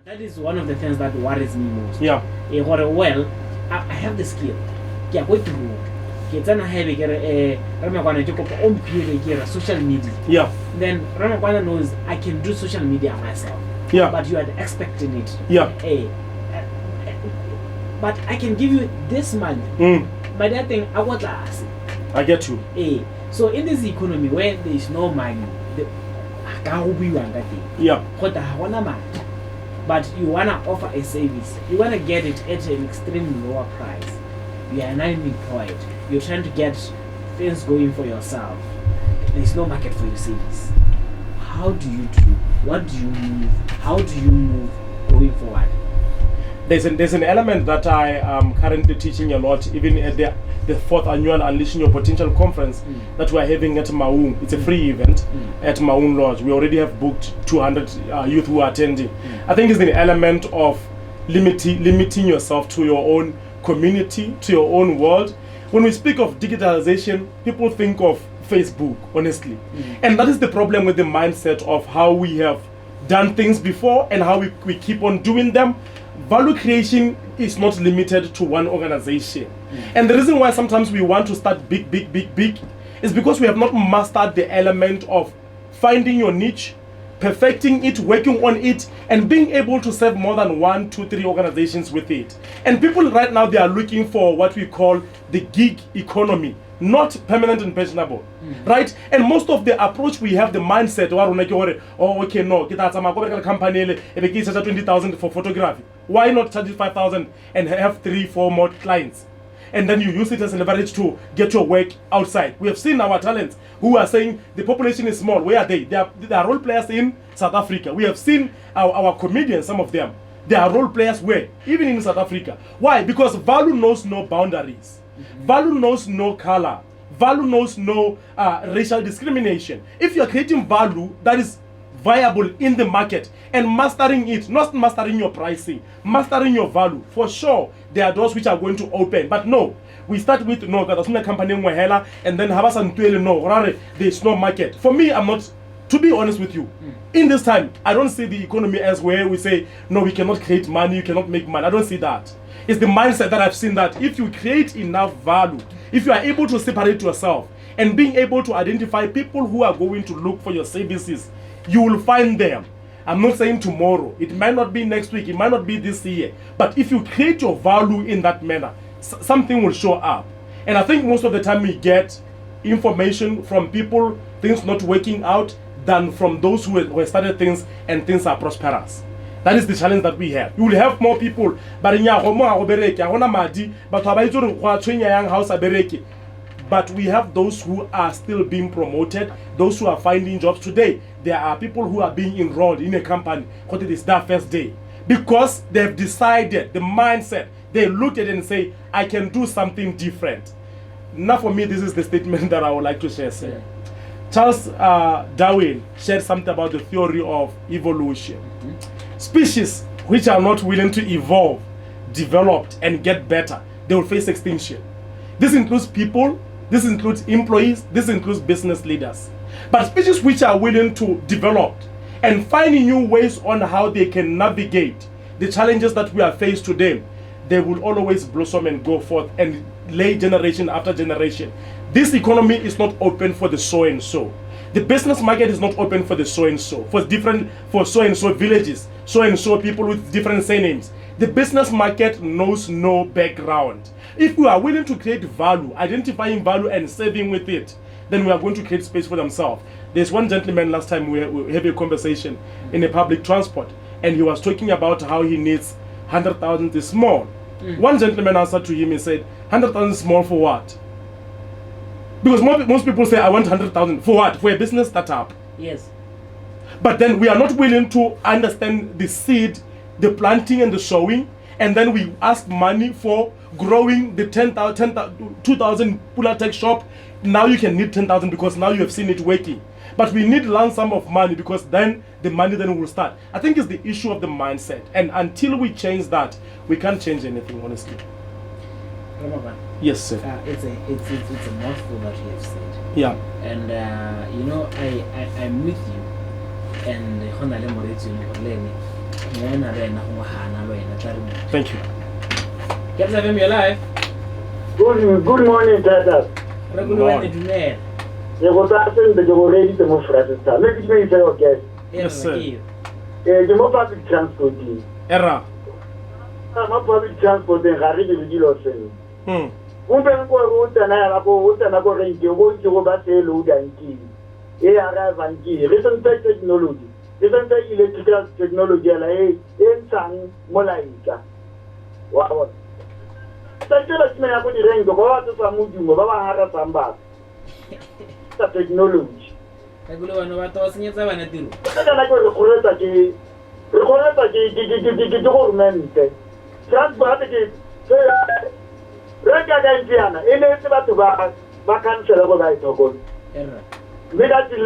That is one of the things that worries me most. Yeah. Well, I have the skill. Ke a go through. Ke tsana have ke Ramakwana ke kopa o mpile ke social media. Yeah. Then Ramakwana knows I can do social media myself. Yeah. But you are expecting it. Yeah. But I can give you this money. But that thing I want to ask. I get you. So in this economy where there is no money, yeah. But you wanna offer a service, you wanna get it at an extremely lower price. You are unemployed. You're trying to get things going for yourself. There is no market for your service. How do you do? What do you move? How do you move going forward? There's an element that I am currently teaching a lot, even at the 4th annual Unleashing Your Potential conference that we are having at Maung. It's a free event at Maung Lodge. We already have booked 200 youth who are attending. I think it's an element of limiting yourself to your own community, to your own world. When we speak of digitalization, people think of Facebook, honestly. And that is the problem with the mindset of how we have done things before and how we keep on doing them. Value creation is not limited to one organization. And the reason why sometimes we want to start big is because we have not mastered the element of finding your niche, perfecting it, working on it, and being able to serve more than 1, 2, 3 organizations with it. And people right now, they are looking for what we call the gig economy, not permanent and pensionable, right? And most of the approach we have, the mindset, oh, okay, no, get a company, 20,000 for photography. Why not charge 5,000 and have 3, 4 more clients? And then you use it as a leverage to get your work outside. We have seen our talents who are saying the population is small. Where are they? They are role players in South Africa. We have seen our comedians, some of them. They are role players where? Even in South Africa. Why? Because value knows no boundaries. Value knows no color. Value knows no racial discrimination. If you are creating value that is viable in the market and mastering it, not mastering your pricing, mastering your value, for sure there are doors which are going to open. But no, we start with no, company and then no, there's no market. For me, I'm not, to be honest with you, in this time, I don't see the economy as where we say, no, we cannot create money, you cannot make money. I don't see that. It's the mindset that I've seen that if you create enough value, if you are able to separate yourself and being able to identify people who are going to look for your services, you will find them. I'm not saying tomorrow. It might not be next week. It might not be this year. But if you create your value in that manner, something will show up. And I think most of the time we get information from people, things not working out, than from those who started things and things are prosperous. That is the challenge that we have. You will have more people, but we have those who are still being promoted, those who are finding jobs today. There are people who are being enrolled in a company, it is their first day, because they've decided, the mindset, they look at it and say, I can do something different. Now for me, this is the statement that I would like to share. Yeah. Charles Darwin shared something about the theory of evolution. Species which are not willing to evolve, develop, and get better, they will face extinction. This includes people, this includes employees, this includes business leaders. But species which are willing to develop and finding new ways on how they can navigate the challenges that we are faced today, they will always blossom and go forth and lay generation after generation. This economy is not open for the so and so. The business market is not open for the so and so, for so and so villages, so and so people with different surnames. The business market knows no background. If we are willing to create value, identifying value and saving with it, then we are going to create space for themselves. There's one gentleman last time we had a conversation in a public transport, and he was talking about how he needs 100,000 is small. One gentleman answered to him and said, 100,000 is small for what? Because most people say, I want 100,000 for what? For a business startup. Yes. But then we are not willing to understand the seed, the planting and the sowing, and then we ask money for growing the 2,000 Pula Tech shop. Now you can need 10,000 because now you have seen it working. But we need lump sum of money because then the money then will start. I think it's the issue of the mindset. And until we change that, we can't change anything, honestly. Ramadan. Yes, sir. It's a mouthful that you have said. Yeah. And I'm with you. And Thank you. Gabz FM, you're live. Good morning, Tata. Regular. You go to the ready to move for us. Let me say, okay. Yes, sir. You move public transport. Error. Public transport and Harry will deal with it. Women go route and I go range, you go to load and key. Arrive and key. Listen to technology. Listen to electrical technology. In San Molaika. Wow. Technology, I put the range of what to some movie, Baba Harasamba. Technology. Regular one, what was in your Savannah? I go to government. Transport is Ragagantiana, in a to vacancy of a togo. Megatil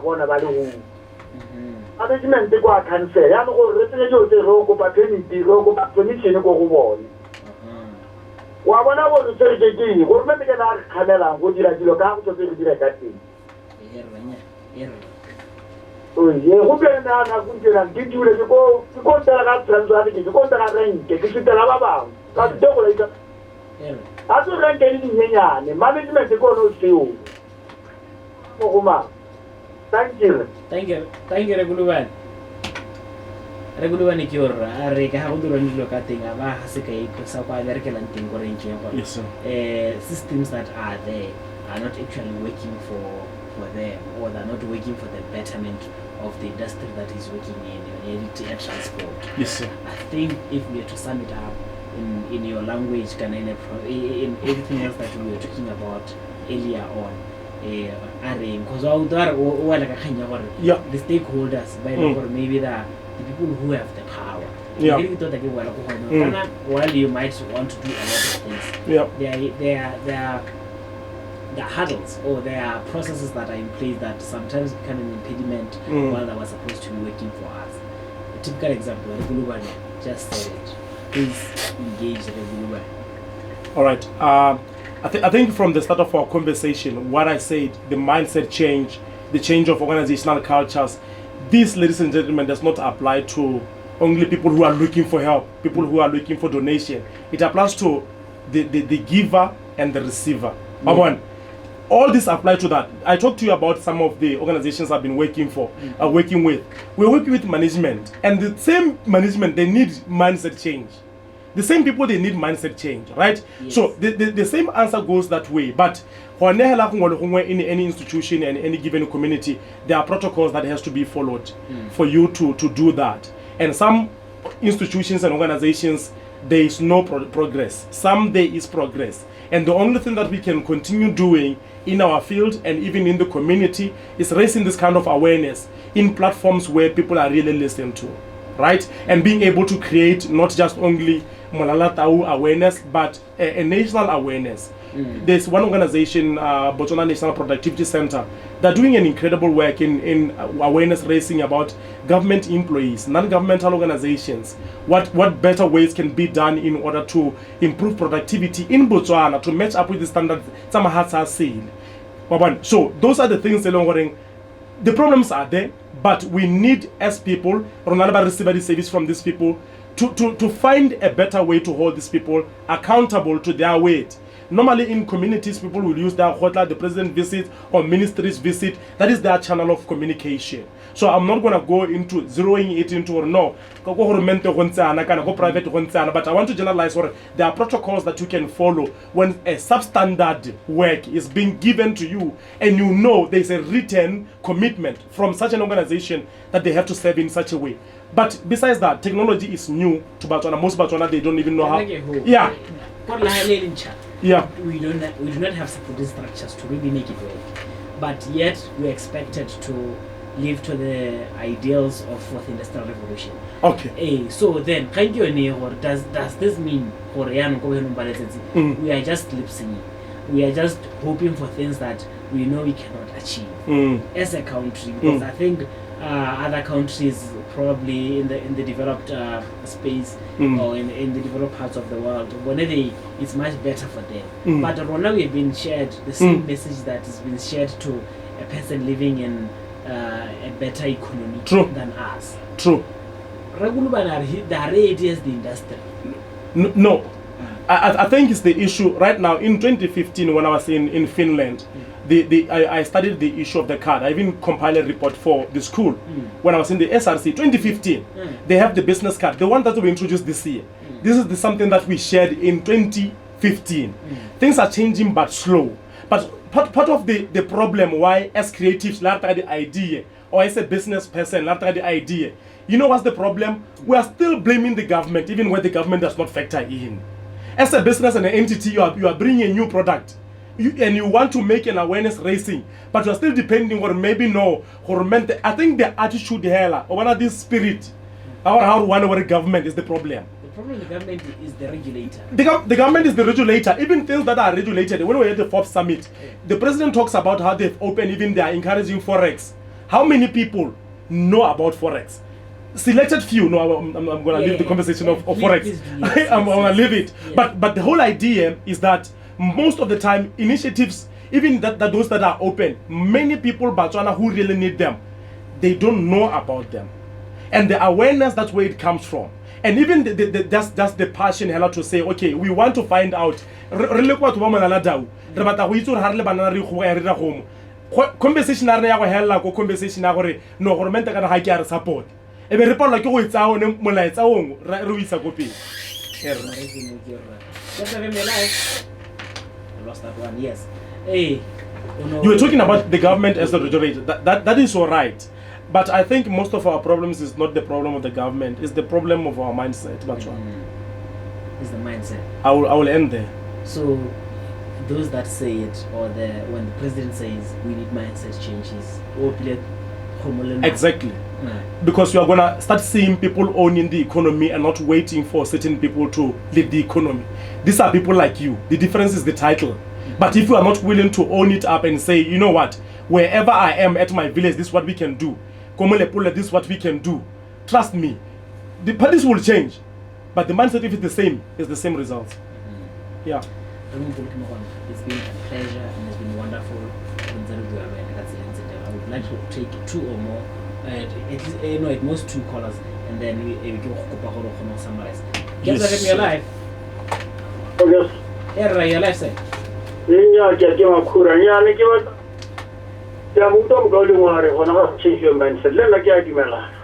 one about whom. Management to go can say, I'm going to rogue opportunity, rogue opportunity to go on. When I was to say the D, what made an Canela, would you like to look out to the direct thing? Oh, yeah, who can now give you to go to go to that translating to go to that range, to sit about. That's double. I don't rank anything here, the management to go to see you. Oh, thank you. Thank you, regular one. Regular one, you're a rega, how do you look at thing about Hasika, South American and thing or in Yes, sir. Systems that are there are not actually working for them, or they're not working for the betterment of the industry that is working in air transport. Yes, sir. I think if we are to sum it up in your language, in everything else that we were talking about earlier on, because the stakeholders, maybe the people who have the power. Yeah. While you might want to do a lot of things, there are hurdles or there are processes that are in place that sometimes become an impediment while they were supposed to be working for us. A typical example, Reguluban just said it. Please engage Reguluban. All right. I think from the start of our conversation, what I said, the mindset change, the change of organizational cultures, this, ladies and gentlemen, does not apply to only people who are looking for help, people who are looking for donation. It applies to the giver and the receiver. One. All this apply to that. I talked to you about some of the organizations I've been working for, working with. We're working with management, and the same management, they need mindset change. The same people, they need mindset change, right? Yes. So the same answer goes that way. But in any institution and any given community, there are protocols that has to be followed for you to do that. And some institutions and organizations, there is no progress. Some there is progress. And the only thing that we can continue doing in our field and even in the community is raising this kind of awareness in platforms where people are really listened to, right? And being able to create not just only Malalatau awareness, but a national awareness. There's one organization, Botswana National Productivity Center, they're doing an incredible work in awareness raising about government employees, non-governmental organizations, what better ways can be done in order to improve productivity in Botswana to match up with the standards some hearts are saying. So those are the things the problems are there, but we need as people, Ronaldo receive the service from these people, to find a better way to hold these people accountable to their weight. Normally in communities, people will use their hotline, the president visit or ministries visit. That is their channel of communication. So I'm not going to go into zeroing it into or no, go private, but I want to generalize what there are protocols that you can follow when a substandard work is being given to you and you know there's a written commitment from such an organization that they have to serve in such a way. But besides that, technology is new to Botswana. Most Botswana, they don't even know how. Yeah. Yeah. We do not have supporting structures to really make it work, but yet we're expected to live to the ideals of fourth industrial revolution. Okay. So then, does this mean we are just lip singing? We are just hoping for things that we know we cannot achieve as a country, because I think other countries probably in the developed space or in the developed parts of the world, it's much better for them. But Rona, we've been shared the same message that has been shared to a person living in a better economy True. than us. True. The rate is the industry. No. I think it's the issue right now. In 2015, when I was in Finland, I studied the issue of the card. I even compiled a report for the school. When I was in the SRC, 2015, they have the business card, the one that we introduced this year. This is something that we shared in 2015. Things are changing but slow. But part of the problem why as creatives, the idea, or as a business person, the idea, you know what's the problem? We are still blaming the government, even when the government does not factor in. As a business and an entity, you are bringing a new product. And you want to make an awareness raising, but you are still depending on maybe no. I think the attitude here, or one of this spirit, how one of the government is the problem. The problem the government is the regulator. The government is the regulator. Even things that are regulated. When we had the Forbes Summit, the president talks about how they've opened, even they are encouraging Forex. How many people know about Forex? Selected few. No, I'm going to leave the conversation of Forex. I'm going to leave it. Yeah. But the whole idea is that most of the time, initiatives, even that those that are open, many people, Botswana, who really need them, they don't know about them. And the awareness, that's where it comes from. And even that's the passion hella to say, okay, we want to find out. Conversation conversation no government ka ga ke a re support e be re palwa ke go etsa one molaetsa ong re isa go pele. Lost that one, yes. Hey, you were talking about the government as the regulator. That is all right, but I think most of our problems is not the problem of the government; it's the problem of our mindset. That's one. It's the mindset. I will end there. So, those that say it, or when the president says we need mindset changes, exactly, because you are gonna start seeing people owning the economy and not waiting for certain people to lead the economy. These are people like you. The difference is the title. But if you are not willing to own it up and say, you know what, wherever I am at my village, this is what we can do. This is what we can do. Trust me, the parties will change, but the mindset, if it's the same results. Yeah. It's been a pleasure and it's been wonderful. I would like to take two or more, at most two callers, and then we can summarize. Gabz, your life. Yes. Your life, sir. Yeah, get him a Kurania, like you. Yamutom Golumare, one of our change your mindset. Let me get him a laugh.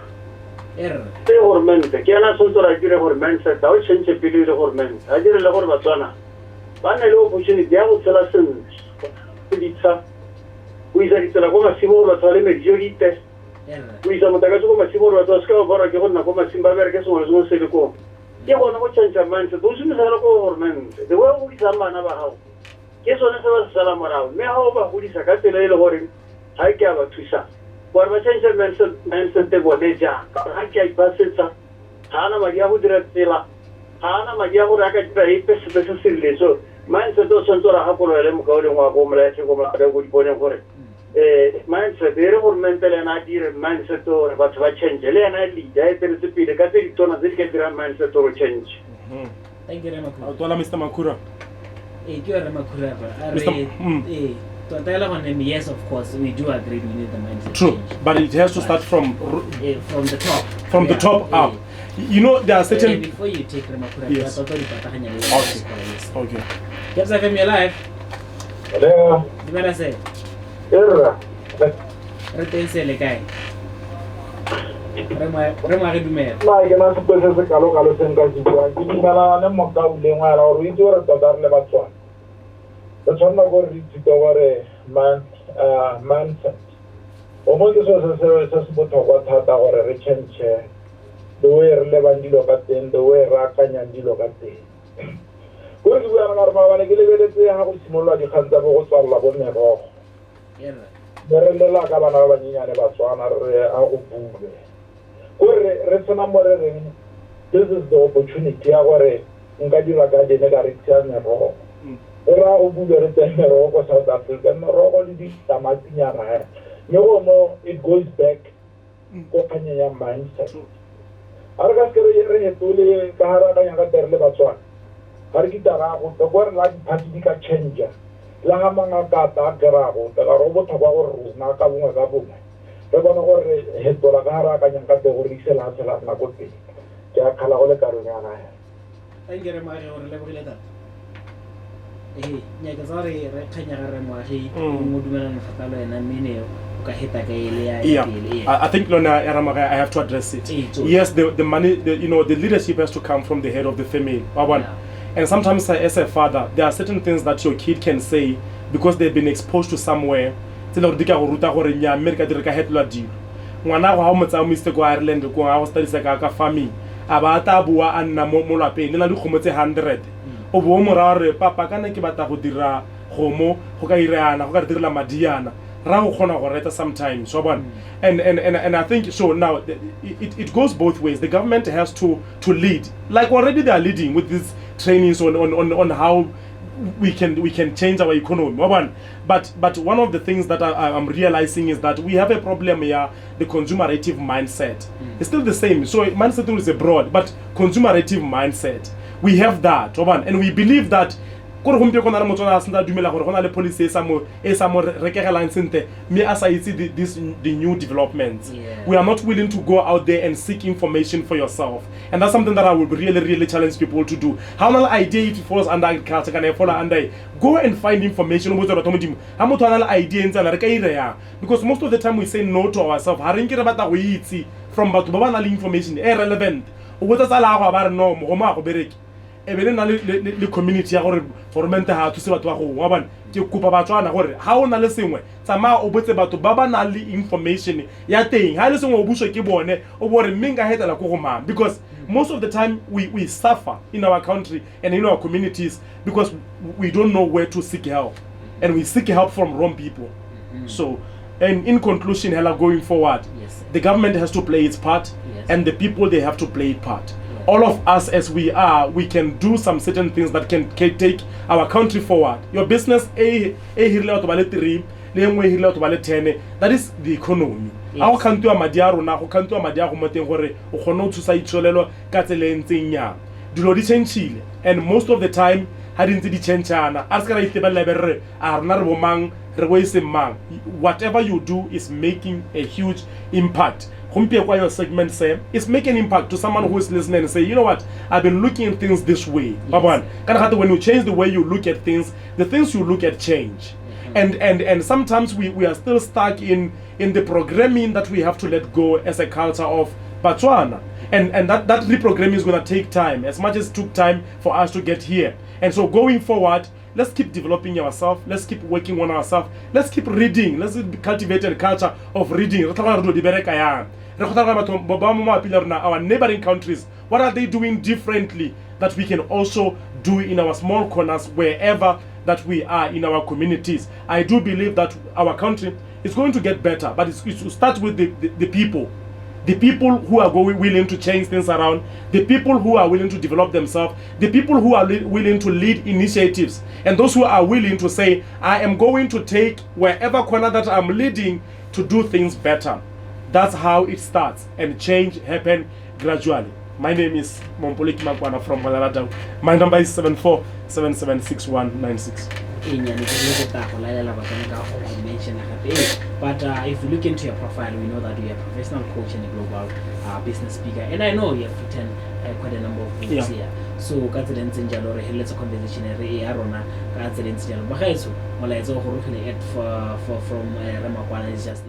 They were men, the Kiana Sunto, I did a whole mindset, I will change a period of whole men. I did a lot of Botswana. One I know pushing it down with Salason. We said it's a Goma Simova Salime Jurite. We some Tagasuma Simova Tosca, Boragona, Simbavergas was no Silico. You want to change your mindset. Those who are over men, the world is a man of a house. Yes, on a salam around. May over who is a Castello Horim. I gave a Twisa. What was change your mindset? They were Leja. I can't pass it. Hana Mayahu Dratilla. Hana Mayahu Racket very specifically. So, mindset those Santora Hapo, going over Homeland, would put for it. Mindset, they were mental and idea mindset or what change. And I lead. I tell the people, the Catholic tone of this mindset or change. Thank you very much. Mr. Makura. Yes, of course, we do agree we need the mindset. True, change. but it has to start from the top. From the top up. You know, there are certain. Before you take Remakura, yes. Okay. Gabz FM, your life. Hello. You better say. Retain say le guy. Rema Dumer. I cannot suppose a Kalo Senka. Giving Malana Mokau Lema or Rizor of the Lebatson. The son of a mindset. Almost was a service of what had our change. The way Levandilo got in, the way Rakanya Dilo got in. Good, we are not elevated. They have smaller the Hanzabo Labonero. There is a lot of Anavania and Batswana. This is the opportunity. Our Ngadila Gadi Negaritan Ro. Ora Ubu Tenero was South African, Rogoli, Tamatina. No, it goes back to Kanya mindset. Argaskari Tuli Kahara Yanga Terlebatwan. Hargitara, the word like Patika changer. Lahamanga Gata Garago, the robot of our Naka Gabu. re bona gore hetola ka hara ka nyang ka te go risela tsela na go teng ke a khala go le karonyana a ngere mare gore le bogile tata nyaka sa re khanya ga re moagi mo dumelana fata le ena mine ka heta ka ile ya I think Lona Eramaga, I have to address it. Yes, the money, the leadership has to come from the head of the family. And sometimes as a father, there are certain things that your kid can say because they've been exposed to somewhere. Ngwana go ha mo tsa mo go Ireland go ha go studies ka farming aba ta bua anna mo lapeng le na di khomotse 100 o bo mo ra re papa kana ke batla go dira khomo go ka ireana go ka direla madiana ra go khona go reta sometimes so bon and I think so now it goes both ways. The government has to lead, like already they are leading with these trainings on how we can change our economy. But one of the things that I'm realizing is that we have a problem here, the consumerative mindset. It's still the same. So mindset is abroad, but consumerative mindset. We have that, and we believe that the policy the new developments. We are not willing to go out there and seek information for yourself, and that's something that I would really challenge people to do. How an idea if it falls under agriculture can I follow under go and find information about idea, because most of the time we say no to ourselves from information irrelevant. The community for mental health to see what one ke kopa batswana gore ha ona le sengwe tsama o botse batho ba ba na le information ya teng ha le sengwe o buswe ke bone o bore minga hetela go goma, because most of the time we suffer in our country and in our communities because we don't know where to seek help, and we seek help from wrong people. So, and in conclusion, hella going forward, the government has to play its part, and the people, they have to play its part. All of us as we are, we can do some certain things that can take our country forward. Your business, that is the economy. Our country madiaro country madiaro moteng gore o kgona go tsusa itsolelo ka tselentseng ya dilo di change, and most of the time ha dintse di changeana a se ka itebella berre a rena re bomang re go ise mang. Whatever you do is making a huge impact. Your segment say it's making an impact to someone who is listening and say, you know what, I've been looking at things this way. When you change the way you look at things, the things you look at change. And sometimes we are still stuck in the programming that we have to let go as a culture of Botswana. And that reprogramming is going to take time, as much as it took time for us to get here. And so going forward, let's keep developing ourselves. Let's keep working on ourselves. Let's keep reading. Let's cultivate a culture of reading. Our neighboring countries, what are they doing differently that we can also do in our small corners wherever that we are in our communities? I do believe that our country is going to get better, but it will start with the people. The people who are willing to change things around, the people who are willing to develop themselves, the people who are willing to lead initiatives, and those who are willing to say, I am going to take wherever corner that I'm leading to do things better. That's how it starts, and change happen gradually. My name is Mompoloki Makwana from Malarata. My number is 74776196. But if you look into your profile, we know that you're a professional coach and a global business speaker, and I know you have written quite a number of books here. So let's a conversation Arona, from Ramakwana is just